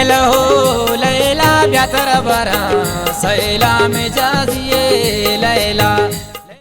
लहो लैला ब्यातर बरा सैला मिजाजिए लैला।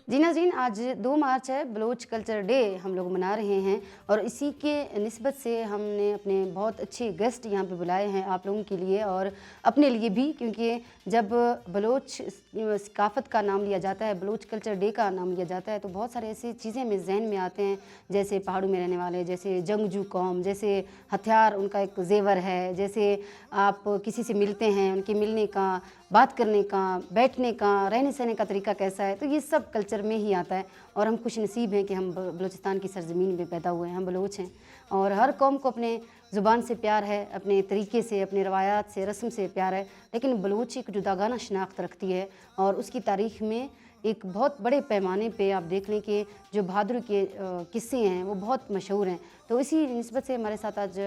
जी नाज़रीन, आज 2 मार्च है, बलोच कल्चर डे हम लोग मना रहे हैं और इसी के निस्बत से हमने अपने बहुत अच्छे गेस्ट यहाँ पे बुलाए हैं आप लोगों के लिए और अपने लिए भी, क्योंकि जब बलोच सकाफ़त का नाम लिया जाता है, बलोच कल्चर डे का नाम लिया जाता है, तो बहुत सारे ऐसी चीज़ें हमें जहन में आते हैं, जैसे पहाड़ों में रहने वाले, जैसे जंगजू कौम, जैसे हथियार उनका एक जेवर है, जैसे आप किसी से मिलते हैं, उनके मिलने का, बात करने का, बैठने का, रहने सहने का तरीका कैसा है, तो ये सब कल्चर में ही आता है। और हम खुश नसीब हैं कि हम बलूचिस्तान की सरज़मीन में पैदा हुए हैं, हम बलोच हैं और हर कौम को अपने ज़ुबान से प्यार है, अपने तरीके से, अपने रवायात से, रस्म से प्यार है, लेकिन बलूच एक जुदागाना शनाख्त रखती है और उसकी तारीख़ में एक बहुत बड़े पैमाने पे आप देख लें कि जो बहादुर के किस्से हैं वो बहुत मशहूर हैं। तो इसी निस्बत से हमारे साथ आज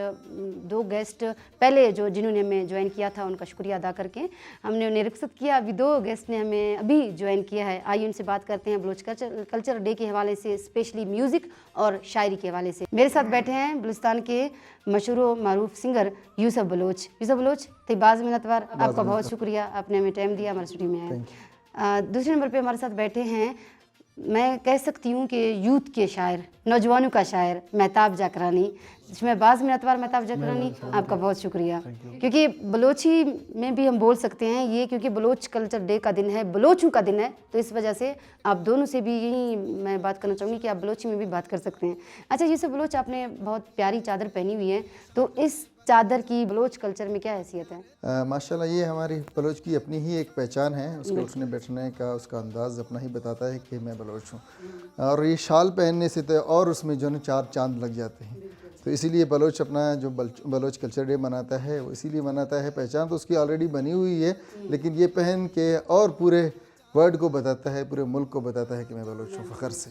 2 गेस्ट पहले जिन्होंने हमें ज्वाइन किया था उनका शुक्रिया अदा करके हमने उन्हें रुखसत किया। अभी 2 गेस्ट ने हमें अभी ज्वाइन किया है। आइए उनसे बात करते हैं बलोच कल्चर डे के हवाले से, स्पेशली म्यूज़िक और शायरी के हवाले से। मेरे साथ बैठे हैं बलूचिस्तान के मशहूर मारूफ सिंगर यूसुफ बलोच। यूसुफ बलोच, तबाज़ मिन्नतवार, आपका बहुत शुक्रिया, आपने हमें टाइम दिया, हमारे स्टूडियो में आए। दूसरे नंबर पे हमारे साथ बैठे हैं, मैं कह सकती हूँ कि यूथ के शायर, नौजवानों का शायर मेहताब जाकरानी। जिसमें बाज़ मिन्नतवार मेहताब जाकरानी, आपका बहुत शुक्रिया, क्योंकि बलोची में भी हम बोल सकते हैं ये, क्योंकि बलोच कल्चर डे का दिन है, बलोचों का दिन है, तो इस वजह से आप दोनों से भी यही मैं बात करना चाहूँगी कि आप बलोची में भी बात कर सकते हैं। अच्छा यूसुफ बलोच, आपने बहुत प्यारी चादर पहनी हुई है, तो इस चादर की बलोच कल्चर में क्या हैसियत है? माशाल्लाह, ये हमारी बलोच की अपनी ही एक पहचान है। उसके उठने बैठने का उसका अंदाज़ अपना ही बताता है कि मैं बलोच हूँ। और ये शाल पहनने से तो और उसमें जो है 4 चांद लग जाते हैं। तो इसीलिए बलोच अपना जो बलोच कल्चर डे मनाता है वो इसीलिए मनाता है। पहचान तो उसकी ऑलरेडी बनी हुई है, लेकिन ये पहन के और पूरे वर्ल्ड को बताता है, पूरे मुल्क को बताता है कि मैं बलोच हूँ, फ़ख्र से।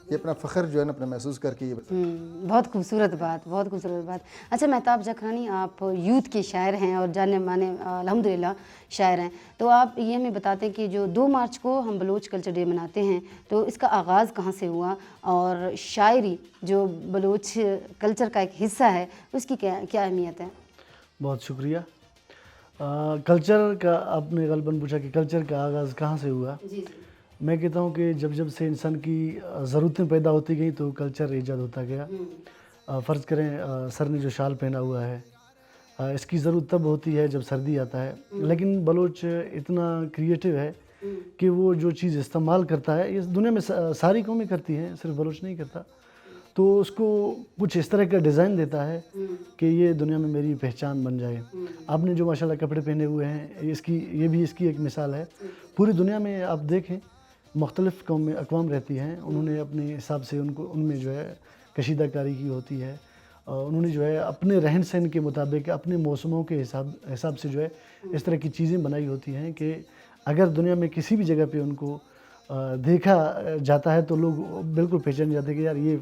ये अपना फ़ख्र जो है ना अपना महसूस करके ये बहुत खूबसूरत बात, बहुत खूबसूरत बात। अच्छा मेहताब जाकरानी, आप यूथ के शायर हैं और जाने माने अल्हम्दुलिल्लाह शायर हैं, तो आप ये हमें बताते हैं कि जो 2 मार्च को हम बलोच कल्चर डे मनाते हैं, तो इसका आगाज़ कहाँ से हुआ और शायरी जो बलोच कल्चर का एक हिस्सा है उसकी क्या क्या अहमियत है? बहुत शुक्रिया। कल्चर का आपने गलबन पूछा कि कल्चर का आगाज़ कहाँ से हुआ। मैं कहता हूँ कि जब जब से इंसान की ज़रूरतें पैदा होती गई तो कल्चर ईजाद होता गया। फ़र्ज़ करें सर ने जो शाल पहना हुआ है, इसकी ज़रूरत तब होती है जब सर्दी आता है, लेकिन बलोच इतना क्रिएटिव है कि वो जो चीज़ इस्तेमाल करता है, इस दुनिया में सारी कौमें करती हैं, सिर्फ बलोच नहीं करता, तो उसको कुछ इस तरह का डिज़ाइन देता है कि ये दुनिया में मेरी पहचान बन जाए। आपने जो माशाल्लाह कपड़े पहने हुए हैं, इसकी एक मिसाल है। पूरी दुनिया में आप देखें मुख्तलिफ़ कौमें अक़वाम रहती हैं, उन्होंने अपने हिसाब से उनमें जो है कशीदाकारी की होती है, उन्होंने जो है अपने रहन सहन के मुताबिक, अपने मौसमों के हिसाब से जो है इस तरह की चीज़ें बनाई होती हैं कि अगर दुनिया में किसी भी जगह पे उनको देखा जाता है तो लोग बिल्कुल पहचान जाते हैं कि यार ये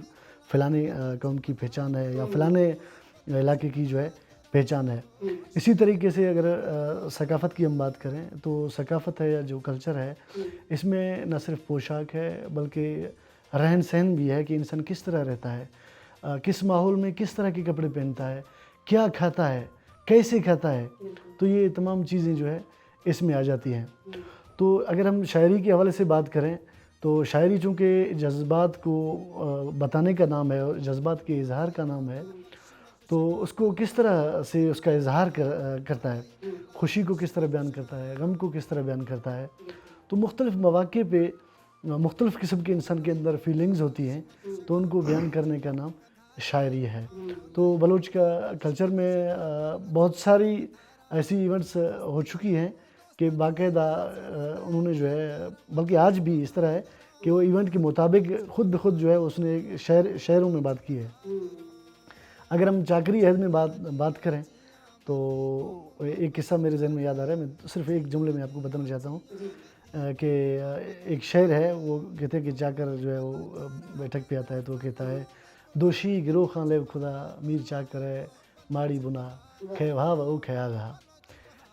फ़लाने कौम की पहचान है या फ़लाने इलाके की जो है पहचान है। इसी तरीके से अगर सकाफ़त की हम बात करें तो सकाफ़त है या जो कल्चर है, इसमें न सिर्फ पोशाक है बल्कि रहन सहन भी है कि इंसान किस तरह रहता है, किस माहौल में किस तरह के कपड़े पहनता है, क्या खाता है, कैसे खाता है, तो ये तमाम चीज़ें जो है इसमें आ जाती हैं। तो अगर हम शायरी के हवाले से बात करें तो शायरी चूँकि जज्बात को बताने का नाम है और जज्बात के इज़हार का नाम है, तो उसको किस तरह से उसका इज़हार करता है, खुशी को किस तरह बयान करता है, गम को किस तरह बयान करता है, तो मुख्तलिफ़ मौक़े पे मुख्तलिफ़ किस्म के इंसान के अंदर फीलिंग्स होती हैं, तो उनको बयान करने का नाम शायरी है। तो बलोच का कल्चर में बहुत सारी ऐसी इवेंट्स हो चुकी हैं कि बाकायदा उन्होंने जो है, बल्कि आज भी इस तरह है कि वो इवेंट के मुताबिक ख़ुद ब खुद जो है उसने शायरों में बात की है। अगर हम चाकरी अहद में बात करें तो एक किस्सा मेरे ज़हन में याद आ रहा है, मैं सिर्फ एक जुमले में आपको बताना चाहता हूँ कि एक शायर है, वो कहते हैं कि चाकर जो है वो बैठक पे आता है तो वो कहता है, दोषी गिरो खां ले खुदा मीर चाकर है माड़ी बुना खे भाव ओ खे आगा।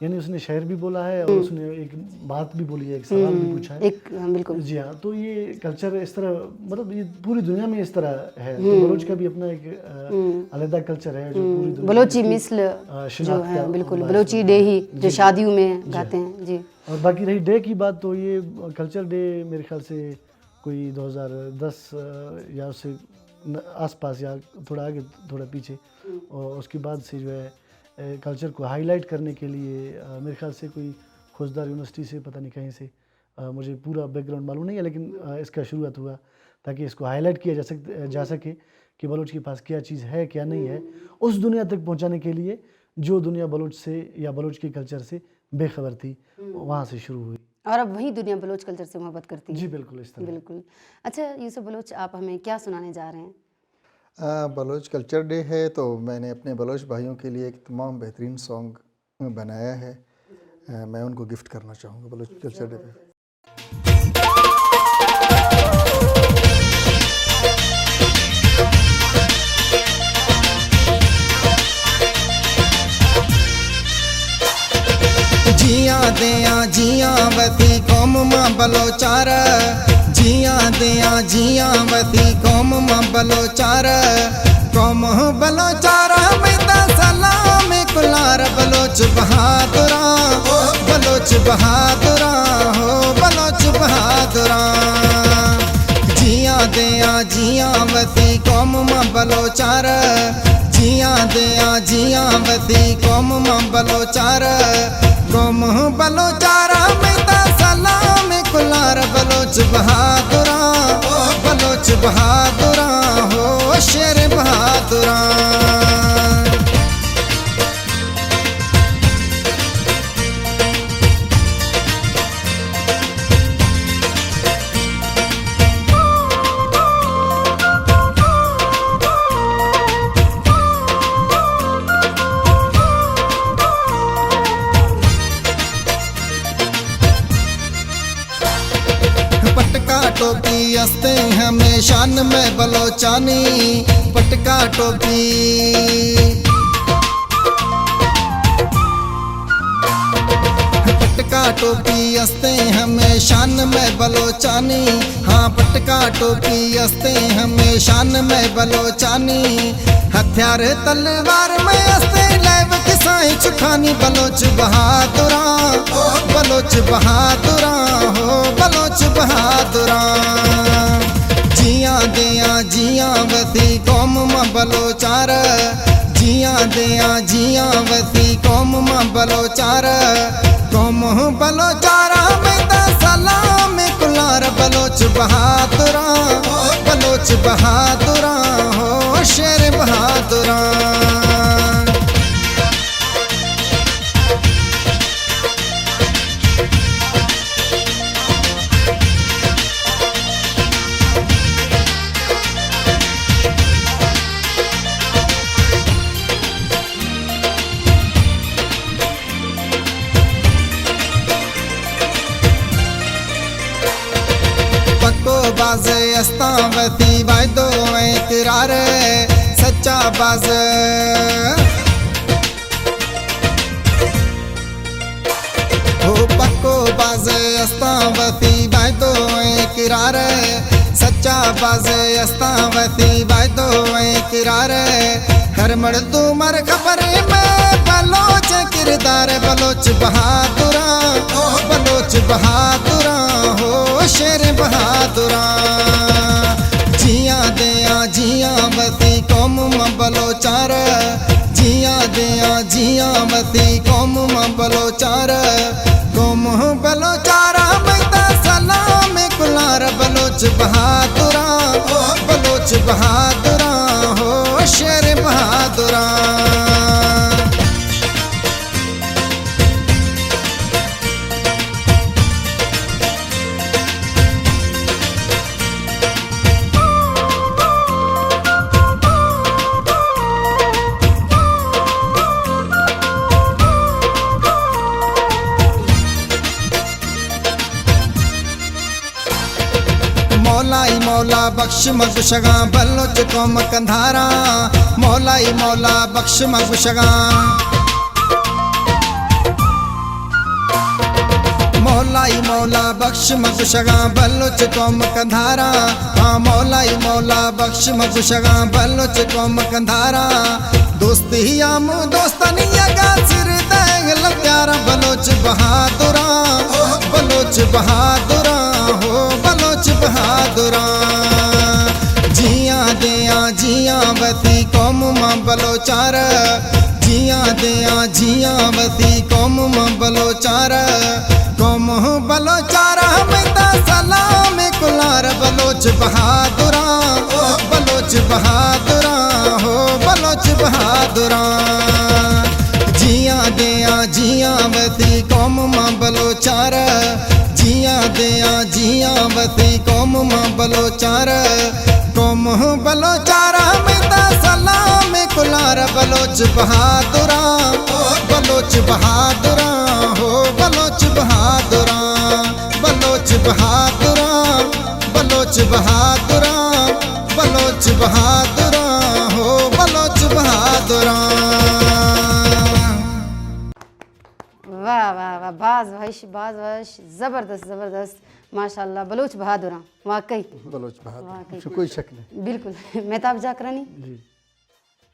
यानी उसने शेर भी बोला है और उसने एक बात भी बोली है, एक सवाल भी पूछा है। बिल्कुल जी हाँ, तो ये कल्चर इस तरह, मतलब ये पूरी दुनिया में इस तरह है। तो बलोच का भी अपना एक अलग कल्चर है जो पूरी दुनिया बलोची मिसल जो है, बिल्कुल बलोची डे ही जो शादियों में गाते हैं जी। और बाकी रही डे की बात, तो ये कल्चर डे मेरे ख्याल से कोई 2010 या उससे आसपास या थोड़ा आगे थोड़ा पीछे, और उसके बाद से जो है कल्चर को हाईलाइट करने के लिए मेरे ख्याल से कोई खोजदार यूनिवर्सिटी से, पता नहीं कहीं से, मुझे पूरा बैकग्राउंड मालूम नहीं है, लेकिन इसका शुरुआत हुआ ताकि इसको हाईलाइट किया जा सके कि बलोच के पास क्या चीज़ है क्या नहीं है, उस दुनिया तक पहुंचाने के लिए जो दुनिया बलोच से या बलोच के कल्चर से बेखबर थी, वहाँ से शुरू हुई। और अब वही दुनिया बलोच कल्चर से मोहब्बत करती है। जी बिल्कुल, इस तरह। बिल्कुल। अच्छा यूसुफ बलोच, आप हमें क्या सुनाने जा रहे हैं? बलोच कल्चर डे है तो मैंने अपने बलोच भाइयों के लिए एक तमाम बेहतरीन सॉन्ग बनाया है, मैं उनको गिफ्ट करना चाहूँगा बलोच कल्चर डे पे। जियां देयां जियां वती कौम मां बलोचार, जियां देयां जियां वती कौम मां बलोचार, कौम बलोचार में ता सलाम कुलार, बलोच बहादुरा बलोच बहादुरा हो बलोच बहादुरा। जियां देयां जियां वती कौम मां बलोचार, जियां देयां जियां वती कौम मां बलोचार, कौम बलोचारा में ता सलाम कुलार, बलोच बहादुरा बलोच बहादुरा हो शेर बहादुरा। टोपी हंसते हमें शान में बलोचानी, पटका टोपी पटका टोपी हंसते हमें शान में बलोचानी, हाँ पटका टोपी हंसते हमें शान में बलोचानी, हथियार तलवार में हंसते लैब किसाई चुखानी, बलोच बहादुरा बलोच बहादुरा हो बलोच बहादुरा। जियां देयां जियां वती कौम मां बलोचार, जियां देयां जियां वती कौम मां बलोचार, कौम बलोचारा में ता सलाम कुलार, बलोच बहादुरा बलोच बहादुरा हो शेर बहादुरा। बाज अस्तावती वायदो इकरार, सच्चा बाज हो पक्को बाज अस्तावती वायदो इकरार, सच्चा बाज अस्तावती वायदो इकरार, हर मर्दू मर खबर में बलोच किरदार, बलोच बहादुरा बलोच बहादुरा हो शेर बहादुरा। जियां देयां जियां वती कौम मां बलोचार, जियां देयां जियां वती कौम मां बलोचार, कौम बलोचारा में ता सलाम कुलार, बलोच बहादुरा बलोच बहादुरा हो शेर बहादुरा। मौलाई मौला बख्श मगुशगा बलोच कौम कंधारा, मौलाई मौला बख्श मगुशगा मौलाई मौला बख्श मगुशगा बलोच कौम कंधारा हाँ मौलाई मौला बख्श मगुशगा बलोच कौम कंधारा दोस्ती याम दोस्तनिया सिर तैगल प्यारा बलोच बहादुरा हो बलोच बहादुरा जिया दिया जिया वती कौम मां बलोचार जिया दिया जिया वती कौम मां बलोचार कौम बलोचार हमें सलाम कुलार बलोच बहादुरा हो बलोच बहादुरा जिया दिया जिया वती कौम मां बलोचार जिया दिया जिया वती कौम मां बलोचार कौम बलोचार हमें सलाम कुलार बलोच बहादुरा हो बलोच बहादुरा बलोच बहादुरा बलोच बहादुरा बलोच बहादुरा बलोच बहादुरा हो बलोच बहादुरा। वाह वाह वाह, बाज वश ज़बरदस्त ज़बरदस्त, माशाल्लाह। बलोच बहादुर वाकई बलोच बहादुर, इसमें कोई शक नहीं। बिल्कुल। मेहताब जाकरानी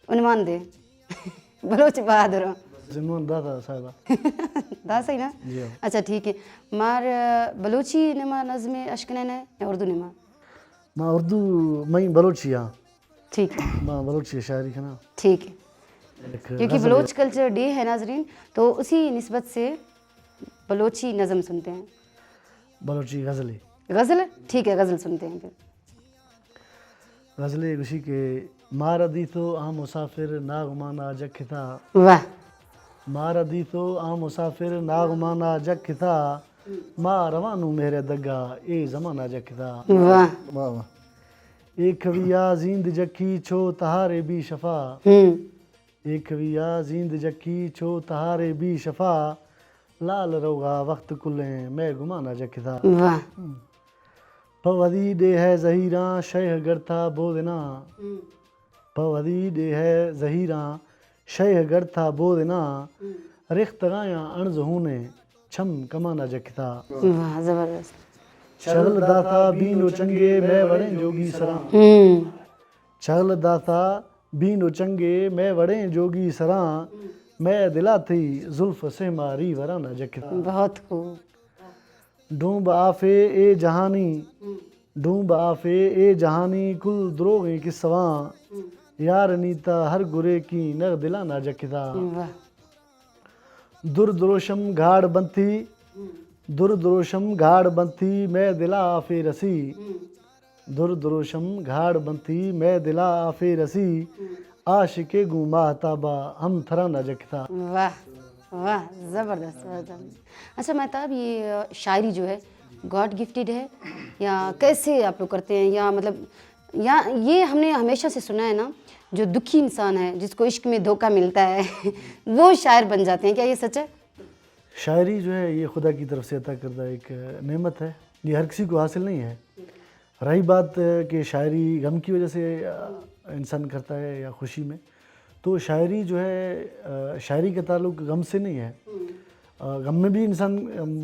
उन्मान दे बलोच बहादुर दादा साहिबा दा सही ना। अच्छा ठीक है। मार बलोची नमा नज़्म अशकनैन है या उर्दू नमा? माँ उर्दू मई बलोची हाँ ठीक है, माँ बलोची शायरी का ना ठीक है। क्योंकि बलोच कल्चर डे है नाजरीन, तो उसी निस्बत से बलोची नज़म सुनते हैं। बलोची गज़लें गज़ल ठीक है, गज़ल सुनते हैं फिर। गज़लें खुशी के मार दी तो आ मुसाफिर नागमाना जखता वाह मार दी तो आ मुसाफिर नागमाना जखता माँ रवानू मेरे दगा ए जमाना जखता वाह वाह वाह। एक खविया जिंद जखी छो तहारे भी शफा एक खविया जिंद जखी छो तहारे भी शफा लाल रोगा वक्त कुले मैं गुमाना जखता वाह पवदी दे है जहीरा शह गरथा बोदना पवदी दे है जहीरा शह गरथा बोदना रिख्त गाया अणज होने छम कमाना जखता वाह ज़बरदस्त। चगल दाता बीनो चंगे मैं वड़े जोगी सरा चगल दाता बीनो चंगे मैं वड़े जोगी सरा मैं दिला थी जुल्फ से मारी वराना जखता बहुत खूब। डूब आफे ए जहानी डूब आफे ए जहानी कुल द्रोगे की सवा यार नीता हर गुरे की नग दिलाना जखता वाह दुर्दरोशम घाड़ बंथी दुर्दरोशम घाड़ बंथी मैं दिला आफे रसी दुर्दरोशम घाड़ बंथी मैं दिला आफे रसी आशिके गुमा ताबा हम थरा न जखता वाह वाह ज़बरदस्त ज़बरदस्त। अच्छा मेहताब, ये शायरी जो है गॉड गिफ्टेड है या कैसे आप लोग करते हैं, या मतलब या ये हमने हमेशा से सुना है ना, जो दुखी इंसान है जिसको इश्क में धोखा मिलता है वो शायर बन जाते हैं, क्या ये सच है? शायरी जो है ये खुदा की तरफ से अता करदा एक नेमत है, ये हर किसी को हासिल नहीं है। रही बात कि शायरी गम की वजह से इंसान करता है या खुशी में, तो शायरी जो है शायरी का ताल्लुक गम से नहीं है। गम में भी इंसान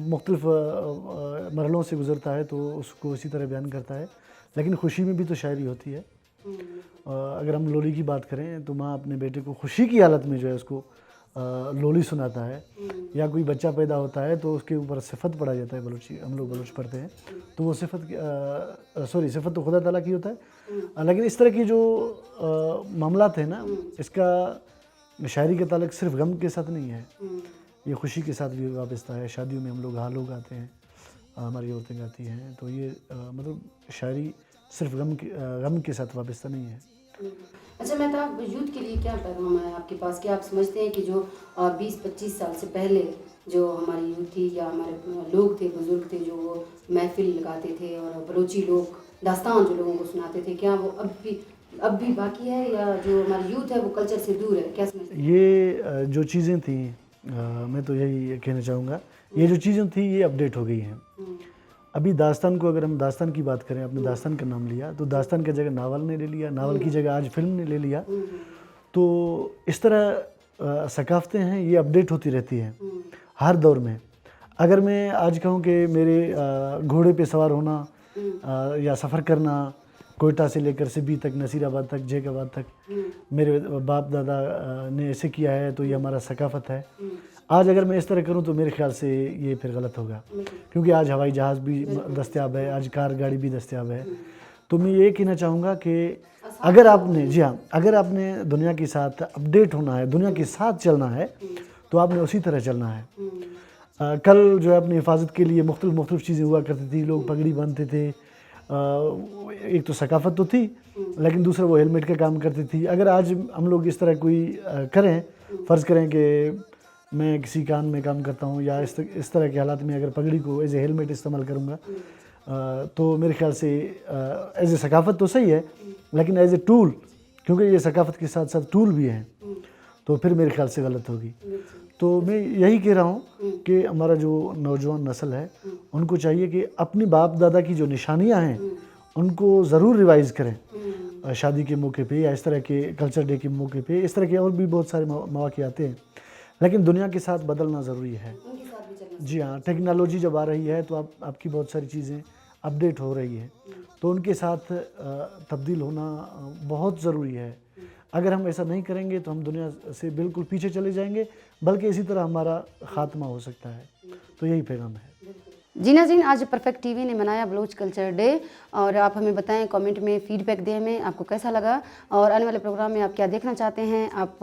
मुख्तलिफ मरहलों से गुज़रता है तो उसको इसी तरह बयान करता है, लेकिन खुशी में भी तो शायरी होती है। अगर हम लोली की बात करें तो माँ अपने बेटे को खुशी की हालत में जो है उसको लोली सुनाता है, या कोई बच्चा पैदा होता है तो उसके ऊपर सिफत पढ़ा जाता है। बलोची हम लोग बलोच पढ़ते हैं तो वो सिफत सिफत तो खुदा ताला की होता है, लेकिन इस तरह की जो मामलात है ना, इसका शायरी का ताल्लुक सिर्फ गम के साथ नहीं है, ये खुशी के साथ भी वाबस्ता है। शादियों में हम लोग हालो गाते हैं, हमारी औरतें गाती हैं, तो ये मतलब शायरी सिर्फ गम के साथ वाबस्ता नहीं है। अच्छा मेहताब, यूथ के लिए क्या पैगाम है आपके पास, कि आप समझते हैं कि जो 20-25 साल से पहले जो हमारी यूथ थी या हमारे लोग थे, बुजुर्ग थे, जो वो महफिल लगाते थे और बलोची लोग दास्तान जो लोगों को सुनाते थे, क्या वो अब भी बाकी है, या जो हमारी यूथ है वो कल्चर से दूर है, क्या समझते हैं? ये जो चीज़ें थी मैं तो यही कहना चाहूँगा, ये जो चीज़ें थी ये अपडेट हो गई हैं। अभी दास्तान को अगर हम दास्तान की बात करें, आपने दास्तान का नाम लिया, तो दास्तान की जगह नावल ने ले लिया, नावल की जगह आज फिल्म ने ले लिया। तो इस तरह सकाफ़तें हैं, ये अपडेट होती रहती हैं हर दौर में। अगर मैं आज कहूँ कि मेरे घोड़े पे सवार होना या सफ़र करना कोयटा से लेकर सिब्बी तक, नसीराबाद तक, जैकाबाद तक, मेरे बाप दादा ने ऐसे किया है तो ये हमारा सकाफ़त है। आज अगर मैं इस तरह करूं तो मेरे ख्याल से ये फिर गलत होगा, क्योंकि आज हवाई जहाज़ भी दस्तयाब है, आज कार गाड़ी भी दस्तयाब है। तो मैं ये कहना चाहूँगा कि अगर आपने, जी हाँ, अगर आपने दुनिया के साथ अपडेट होना है, दुनिया के साथ चलना है, तो आपने उसी तरह चलना है। कल जो है अपनी हिफाजत के लिए मुख्तलिफ चीज़ें हुआ करती थी, लोग पगड़ी बांधते थे, एक तो सकाफ़त तो थी, लेकिन दूसरा वो हेलमेट का काम करती थी। अगर आज हम लोग इस तरह कोई करें, फ़र्ज़ करें कि मैं किसी कान में काम करता हूँ या इस तरह के हालात में अगर पगड़ी को एज ए हेलमेट इस्तेमाल करूँगा, तो मेरे ख्याल से एज ए सकाफ़त तो सही है, लेकिन एज ए टूल, क्योंकि ये सकाफ़त के साथ साथ टूल भी हैं, तो फिर मेरे ख्याल से गलत होगी। तो मैं यही कह रहा हूँ कि हमारा जो नौजवान नस्ल है उनको चाहिए कि अपनी बाप दादा की जो निशानियाँ हैं उनको ज़रूर रिवाइज़ करें शादी के मौके पे या इस तरह के कल्चर डे के मौके पे। इस तरह के और भी बहुत सारे मौके आते हैं, लेकिन दुनिया के साथ बदलना ज़रूरी है। जी हाँ, टेक्नोलॉजी जब आ रही है तो आपकी बहुत सारी चीज़ें अपडेट हो रही है, तो उनके साथ तब्दील होना बहुत ज़रूरी है। अगर हम ऐसा नहीं करेंगे तो हम दुनिया से बिल्कुल पीछे चले जाएंगे, बल्कि इसी तरह हमारा ख़ात्मा हो सकता है। तो यही पैगाम है। जी नाज़रीन, आज परफेक्ट टीवी ने मनाया बलोच कल्चर डे, और आप हमें बताएं, कमेंट में फीडबैक दें हमें, आपको कैसा लगा, और आने वाले प्रोग्राम में आप क्या देखना चाहते हैं, आप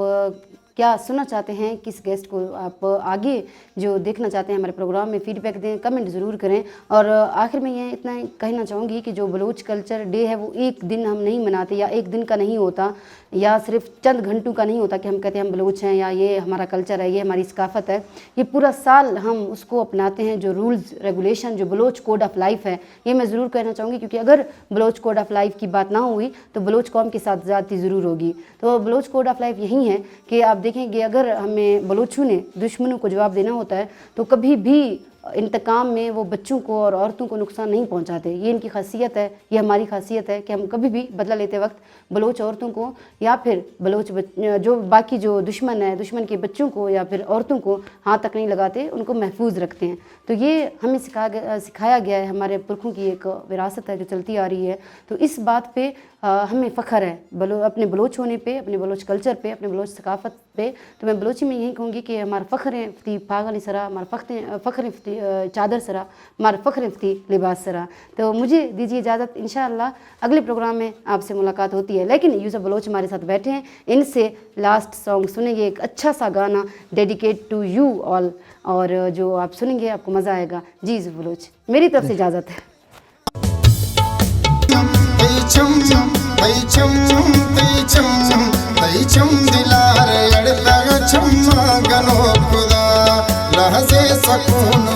क्या सुनना चाहते हैं, किस गेस्ट को आप आगे जो देखना चाहते हैं हमारे प्रोग्राम में, फीडबैक दें, कमेंट ज़रूर करें। और आखिर में ये इतना कहना चाहूँगी कि जो बलोच कल्चर डे है वो एक दिन हम नहीं मनाते, या एक दिन का नहीं होता, या सिर्फ चंद घंटों का नहीं होता कि हम कहते हैं हम बलोच हैं या ये हमारा कल्चर है, ये हमारी सकाफ़त है। ये पूरा साल हम उसको अपनाते हैं। जो रूल्स रेगुलेशन, जो बलोच कोड ऑफ लाइफ है, ये मैं ज़रूर कहना चाहूँगी, क्योंकि अगर बलोच कोड ऑफ लाइफ की बात ना हुई तो बलोच कौम के साथ ज़्यादती ज़रूर होगी। तो बलोच कोड ऑफ लाइफ यही है कि आप देखेंगे, अगर हमें बलोचों ने दुश्मनों को जवाब देना होता है तो कभी भी इंतकाम में वो बच्चों को और औरतों को नुकसान नहीं पहुंचाते। ये इनकी खासियत है, ये हमारी खासियत है कि हम कभी भी बदला लेते वक्त बलोच औरतों को या फिर बलोच जो बाकी जो दुश्मन है, दुश्मन के बच्चों को या फिर औरतों को हाथ तक नहीं लगाते, उनको महफूज रखते हैं। तो ये हमें सिखाया गया है, हमारे पुरखों की एक विरासत है जो चलती आ रही है। तो इस बात पे हमें फ़ख्र है अपने बलोच होने पे, अपने बलोच कल्चर पे, अपने बलोच सकाफ़त पे। तो मैं बलोची में यही कहूँगी कि हमारा फ़ख्र फ़ती पागल सरा, हमारा फ़ख्र फ़ती चादर सरा, हमारा फ़ख्र फ़ती लिबास सरा। तो मुझे दीजिए इजाज़त, इंशाअल्लाह अगले प्रोग्राम में आपसे मुलाकात होती है। लेकिन यूसुफ बलोच हमारे साथ बैठे हैं, इनसे लास्ट सॉन्ग सुनेंगे, एक अच्छा सा गाना डेडिकेट टू यू ऑल, और जो आप सुनेंगे आपको मज़ा आएगा। जी यूसुफ बलोच, मेरी तरफ से इजाज़त है। दिलार गनो खुदा लहजे सकून